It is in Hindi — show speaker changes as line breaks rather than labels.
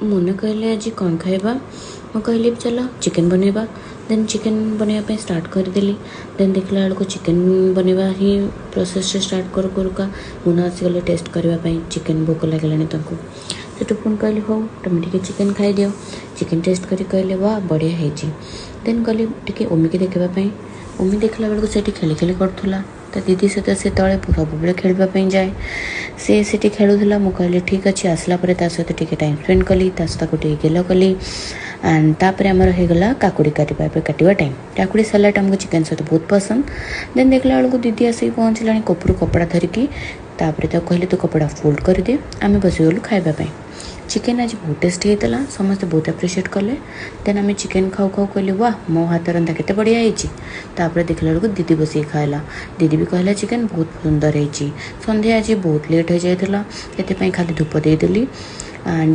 मन कहले आज कौन खाइबा मैं कहली चलो चिकेन बनैबा। देन चिकेन बनैया स्टार्ट करदेली। देन देखला बेलू चिकेन बनैबा ही प्रोसेस स्टार्ट करू करूका मुना आसीगले टेस्ट करने चिकेन भोक लगे तांको सेठू पुणी कहली हो तुम टे चिकेन खाईदियो। चिकेन टेस्ट करी कहले वाह बढ़िया है। देन गली टे ओमी की देखापी। ओमी देखला बेलू से खेली खेली करूला ता दीदी सहित से तले सब खेलवाई जाए से खेलुला। मुझे कहली ठीक अच्छे आसला सहित टे टाइम स्पेंड कली सहित गेल कली एंड तापर आमर होगला काकुड़ी काटा टाइम। काकुड़ी सलाड आमको चिकेन सहित बहुत पसंद। देन देखला बेलू दीदी आसिक पहुँचला कपूर कपड़ा धरिकी कहली तू कपड़ा फोल्ड कर दे आम बसीगलु खाइबापी। चिकेन आज बहुत टेस्टी होता समस्त बहुत एप्रिशिएट कले। देन आम चिकेन खाऊ खाऊ कहली वाह मो हाथ रंधा केते बढ़िया होती। देखला बेलू दीदी बस खाइला। दीदी भी कहला चिकेन बहुत सुंदर होती। संध्या आज बहुत लेट हो जाता से खाली धूप देदेली एंड